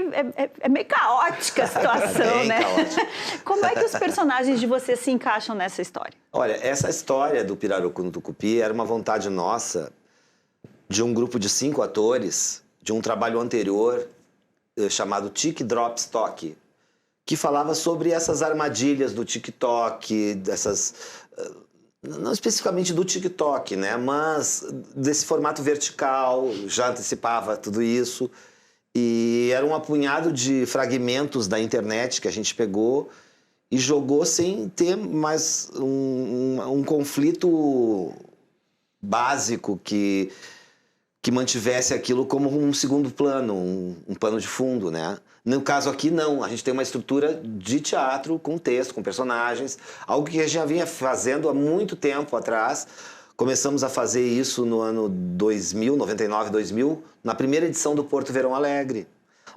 é meio caótica a situação, bem né? caótica. Como é que os personagens de vocês se encaixam nessa história? Olha, essa história do Pirarucu no Tucupi era uma vontade nossa de um grupo de 5 atores, de um trabalho anterior chamado Tik Drop Stock, que falava sobre essas armadilhas do TikTok, dessas... não especificamente do TikTok, né? Mas desse formato vertical, já antecipava tudo isso. E era um apunhado de fragmentos da internet que a gente pegou e jogou sem ter mais um conflito básico que mantivesse aquilo como um segundo plano, um pano de fundo, né? No caso aqui, não. A gente tem uma estrutura de teatro com texto, com personagens, algo que a gente já vinha fazendo há muito tempo atrás. Começamos a fazer isso no ano 2000, 99, 2000, na primeira edição do Porto Verão Alegre.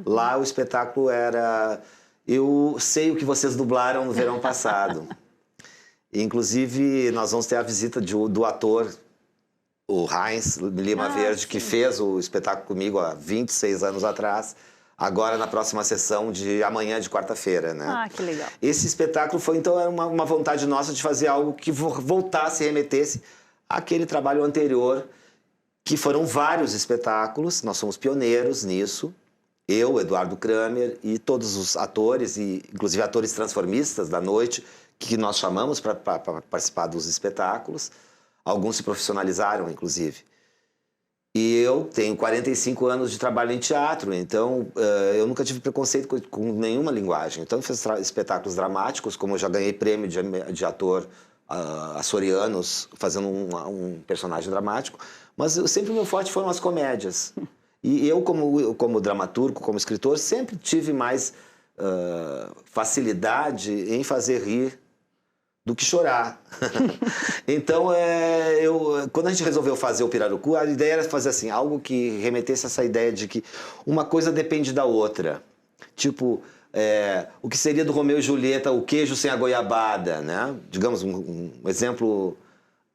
Lá o espetáculo era Eu Sei o que vocês dublaram no verão passado. Inclusive, nós vamos ter a visita do ator, o Heinz Lima Verde, que fez o espetáculo comigo há 26 anos atrás, agora na próxima sessão de amanhã, de quarta-feira, né? Ah, que legal. Esse espetáculo foi, então, era uma vontade nossa de fazer algo que voltasse e remetesse àquele trabalho anterior, que foram vários espetáculos, nós somos pioneiros nisso, eu, Eduardo Kramer e todos os atores, e inclusive atores transformistas da noite, que nós chamamos para participar dos espetáculos. Alguns se profissionalizaram, inclusive. E eu tenho 45 anos de trabalho em teatro, então eu nunca tive preconceito com nenhuma linguagem. Então eu fiz espetáculos dramáticos, como eu já ganhei prêmio de ator açorianos, fazendo um personagem dramático. Mas sempre o meu forte foram as comédias. E eu, como dramaturgo, como escritor, sempre tive mais facilidade em fazer rir do que chorar. Então, quando a gente resolveu fazer o Pirarucu, a ideia era fazer assim, algo que remetesse a essa ideia de que uma coisa depende da outra. Tipo, o que seria do Romeu e Julieta, o queijo sem a goiabada, né? Digamos, um exemplo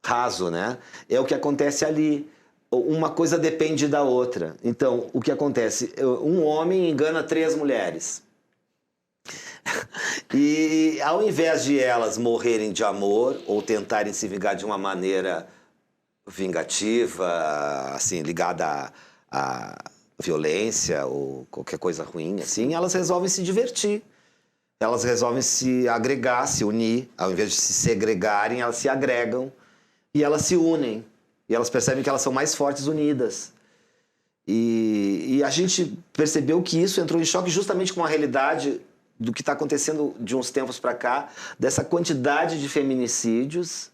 raso, né? É o que acontece ali. Uma coisa depende da outra. Então, o que acontece? Um homem engana 3 mulheres. E ao invés de elas morrerem de amor ou tentarem se vingar de uma maneira vingativa, assim, ligada à violência ou qualquer coisa ruim, assim, elas resolvem se divertir. Elas resolvem se agregar, se unir. Ao invés de se segregarem, elas se agregam e elas se unem. E elas percebem que elas são mais fortes unidas. E a gente percebeu que isso entrou em choque justamente com a realidade do que está acontecendo de uns tempos para cá, dessa quantidade de feminicídios,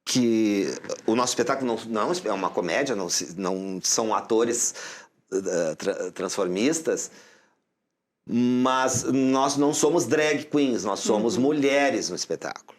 que o nosso espetáculo não é uma comédia, não são atores transformistas, mas nós não somos drag queens, nós somos mulheres no espetáculo.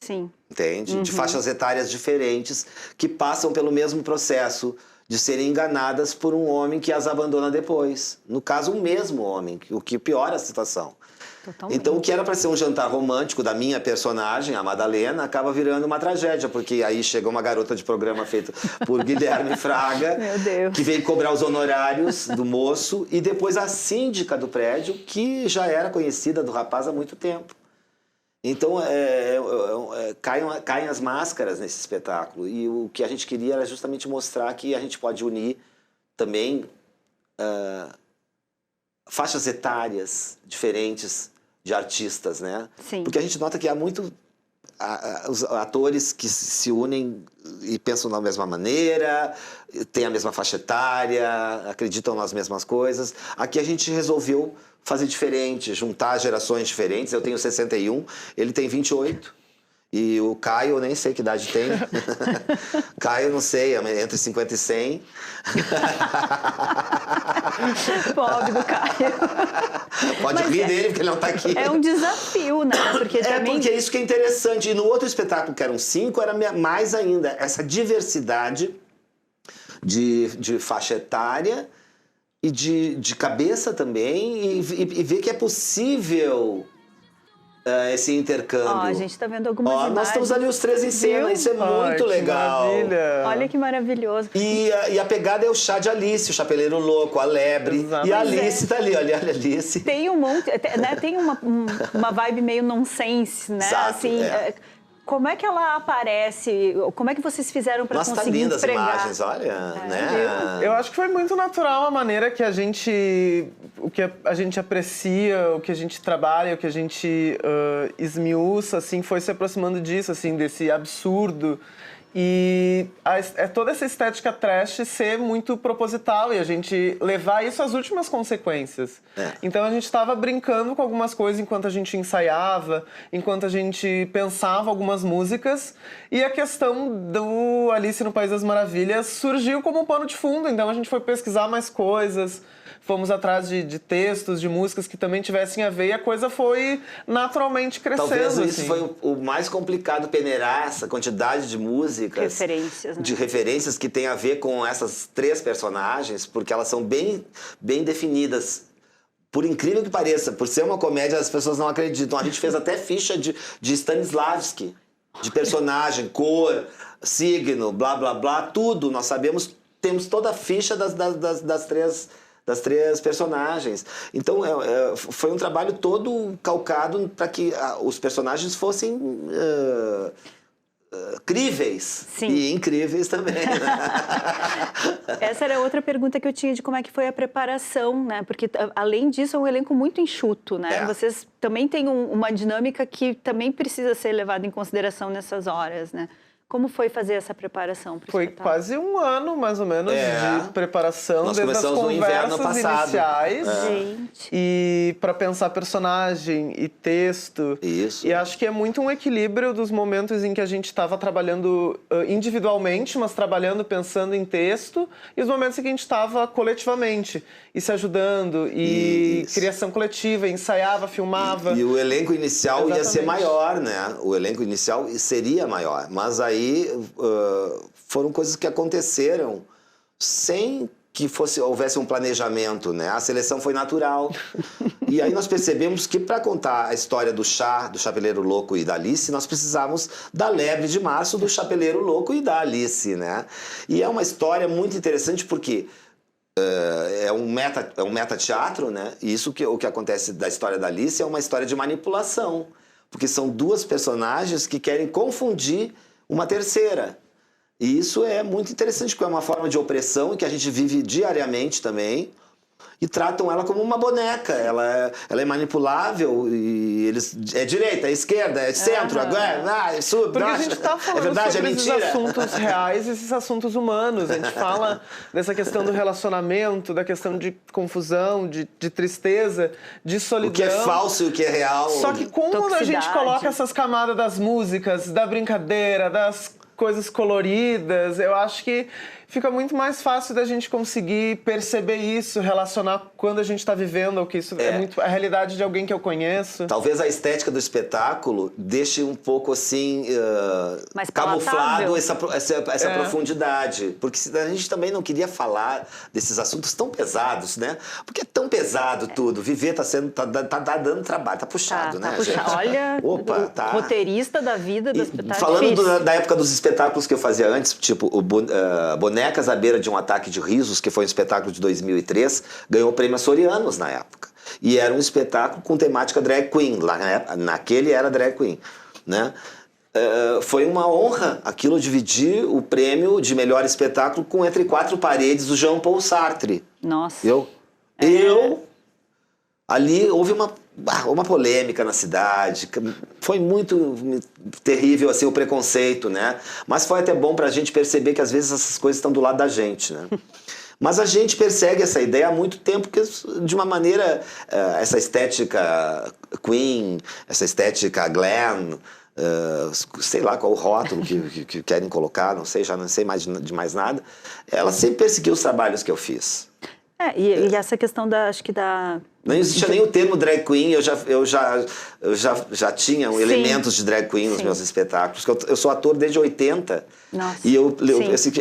Sim. Entende? De faixas etárias diferentes, que passam pelo mesmo processo de serem enganadas por um homem que as abandona depois. No caso, o mesmo homem, o que piora a situação. Totalmente. Então, o que era para ser um jantar romântico da minha personagem, a Madalena, acaba virando uma tragédia, porque aí chega uma garota de programa feita por Guilherme Fraga, Meu Deus. que veio cobrar os honorários do moço, e depois a síndica do prédio, que já era conhecida do rapaz há muito tempo. Então, caem as máscaras nesse espetáculo. E o que a gente queria era justamente mostrar que a gente pode unir também faixas etárias diferentes de artistas, né? Sim. Porque a gente nota que há muito os atores que se unem e pensam da mesma maneira, têm a mesma faixa etária, acreditam nas mesmas coisas. Aqui a gente resolveu fazer diferente, juntar gerações diferentes. Eu tenho 61, ele tem 28. E o Caio, eu nem sei que idade tem. Caio, não sei, entre 50 e 100. Pobre do Caio. Pode rir dele, porque ele não tá aqui. É um desafio, né? Porque porque é isso que é interessante. E no outro espetáculo, que eram 5, era mais ainda essa diversidade de faixa etária e de cabeça também, e ver que é possível esse intercâmbio. Ó, a gente tá vendo algumas imagens. Nós estamos ali os três em cena, isso é muito legal. Maravilha. Olha que maravilhoso. E a pegada é o chá de Alice, o Chapeleiro Louco, a Lebre. Exatamente. E a Alice tá ali, olha a Alice. Tem um monte, né? Tem uma vibe meio nonsense, né? Exato, assim, como é que ela aparece? Como é que vocês fizeram para conseguir tá lindas empregar? As imagens, olha, né? Eu acho que foi muito natural a maneira que a gente aprecia, o que a gente trabalha, o que a gente esmiuça, assim, foi se aproximando disso, assim, desse absurdo. E toda essa estética trash ser muito proposital e a gente levar isso às últimas consequências. Então a gente estava brincando com algumas coisas enquanto a gente ensaiava, enquanto a gente pensava algumas músicas, e a questão do Alice no País das Maravilhas surgiu como um pano de fundo. Então a gente foi pesquisar mais coisas, fomos atrás de textos, de músicas que também tivessem a ver, e a coisa foi naturalmente crescendo. Talvez isso assim. foi o mais complicado, peneirar essa quantidade de músicas. Referências, né? De referências que tem a ver com essas três personagens, porque elas são bem definidas. Por incrível que pareça, por ser uma comédia, as pessoas não acreditam. A gente fez até ficha de Stanislavski, de personagem, cor, signo, blá, blá, blá, tudo. Nós sabemos, temos toda a ficha das três personagens. Então, foi um trabalho todo calcado para que os personagens fossem críveis. Sim. E incríveis também. Né? Essa era outra pergunta que eu tinha de como é que foi a preparação, né? Porque, além disso, é um elenco muito enxuto, né? Vocês também têm uma dinâmica que também precisa ser levada em consideração nessas horas, né? Como foi fazer essa preparação? Foi quase um ano, mais ou menos, de preparação. Nós desde as conversas iniciais. Gente. E para pensar personagem e texto. Isso. E acho que é muito um equilíbrio dos momentos em que a gente estava trabalhando individualmente, mas trabalhando, pensando em texto, e os momentos em que a gente estava coletivamente. E se ajudando, e criação coletiva, ensaiava, filmava. E o elenco inicial ia ser maior, né? O elenco inicial seria maior. Mas aí foram coisas que aconteceram sem que houvesse um planejamento, né? A seleção foi natural. E aí nós percebemos que para contar a história do Chapeleiro Louco e da Alice, nós precisávamos da Lebre de Março, do Chapeleiro Louco e da Alice, né? E é uma história muito interessante porque é um metateatro, né? E isso o que acontece da história da Alice é uma história de manipulação. Porque são duas personagens que querem confundir uma terceira. E isso é muito interessante, porque é uma forma de opressão que a gente vive diariamente também. E tratam ela como uma boneca. Ela é manipulável e eles... É direita, é esquerda, é centro, agora... sub, porque a gente está falando verdade, sobre esses assuntos reais, esses assuntos humanos. A gente fala dessa questão do relacionamento, da questão de confusão, de tristeza, de solidão. O que é falso e o que é real. Só que como a gente coloca essas camadas das músicas, da brincadeira, das coisas coloridas, eu acho que fica muito mais fácil da gente conseguir perceber isso, relacionar quando a gente está vivendo, ou que isso é muito a realidade de alguém que eu conheço. Talvez a estética do espetáculo deixe um pouco assim camuflado essa profundidade, porque a gente também não queria falar desses assuntos tão pesados, né? Porque é tão pesado tudo. Viver tá dando trabalho, tá puxado, né? Puxado. Olha, roteirista da vida do espetáculo. Falando da época dos espetáculos que eu fazia antes, tipo o Bonecas à Beira de um Ataque de Risos, que foi um espetáculo de 2003, ganhou o prêmio Açorianos na época. E era um espetáculo com temática drag queen, naquele era drag queen, né? Foi uma honra aquilo, dividir o prêmio de melhor espetáculo com Entre Quatro Paredes, do Jean-Paul Sartre. Nossa. Ali houve uma polêmica na cidade, foi muito terrível assim, o preconceito, né? Mas foi até bom pra gente perceber que às vezes essas coisas estão do lado da gente, né? Mas a gente persegue essa ideia há muito tempo, que de uma maneira, essa estética queen, essa estética glam, sei lá qual o rótulo que querem colocar, não sei, já não sei mais de mais nada, ela sempre perseguiu os trabalhos que eu fiz. E essa questão acho que da... Não existia nem o termo drag queen, eu já tinha elementos de drag queen nos meus espetáculos. Eu sou ator desde 80. Nossa, e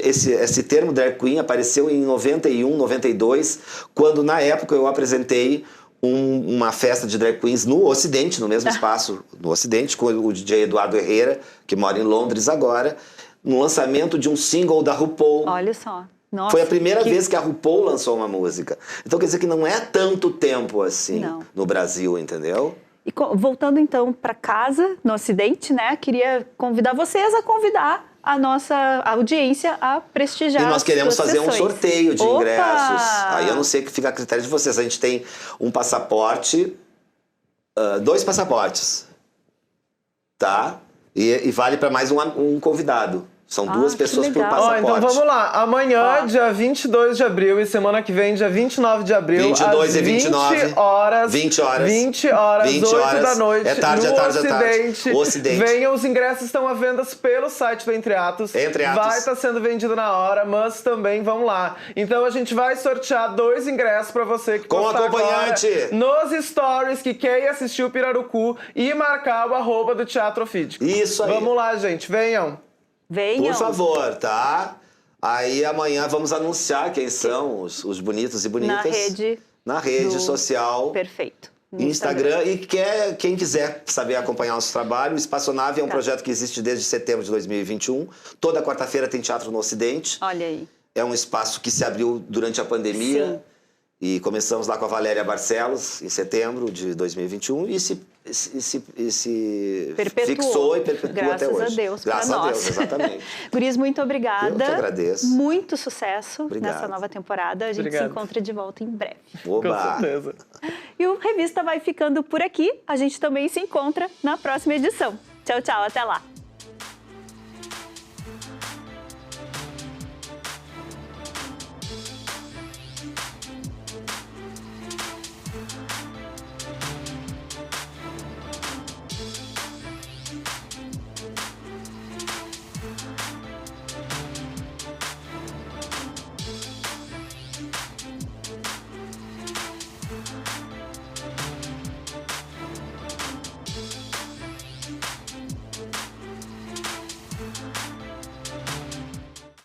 esse termo drag queen apareceu em 91, 92, quando na época eu apresentei uma festa de drag queens no Ocidente, no mesmo espaço no Ocidente, com o DJ Eduardo Herrera, que mora em Londres agora, no lançamento de um single da RuPaul. Olha só. Nossa, foi a primeira vez que a RuPaul lançou uma música. Então quer dizer que não é tanto tempo assim no Brasil, entendeu? E voltando então para casa, no Ocidente, né? Queria convidar vocês a convidar a nossa audiência a prestigiar. E nós queremos fazer um sorteio de ingressos. Aí eu não sei o que fica a critério de vocês. A gente tem um passaporte, 2 passaportes, tá? E vale para mais um convidado. São 2 pessoas por passaporte. Então vamos lá. Amanhã, dia 22 de abril, e semana que vem, dia 29 de abril, 22 às e 29. 20 horas. 20 horas. 20 horas, 8 da noite. É tarde, no é tarde, Ocidente. é tarde. Ocidente. Venham, os ingressos estão à venda pelo site do Entre Atos. Entre Atos. Vai estar sendo vendido na hora, mas também vamos lá. Então a gente vai sortear 2 ingressos pra você que com acompanhante nos stories que quer ir assistir o Pirarucu e marcar o @ do Teatro Ofídico. Isso aí. Vamos lá, gente. Venham. Por favor, tá? Aí amanhã vamos anunciar quem são os bonitos e bonitas. Na rede social. Perfeito. Instagram. E quem quiser saber acompanhar nosso trabalho, o Espaçonave é um projeto que existe desde setembro de 2021. Toda quarta-feira tem Teatro no Ocidente. Olha aí. É um espaço que se abriu durante a pandemia. Sim. E começamos lá com a Valéria Barcelos, em setembro de 2021, e se fixou e perpetuou até hoje. Graças a Deus. Graças a Deus, exatamente. Guris, muito obrigada. Eu que agradeço. Muito sucesso nessa nova temporada. A gente se encontra de volta em breve. Oba. Com certeza. E o Revista vai ficando por aqui. A gente também se encontra na próxima edição. Tchau, tchau. Até lá.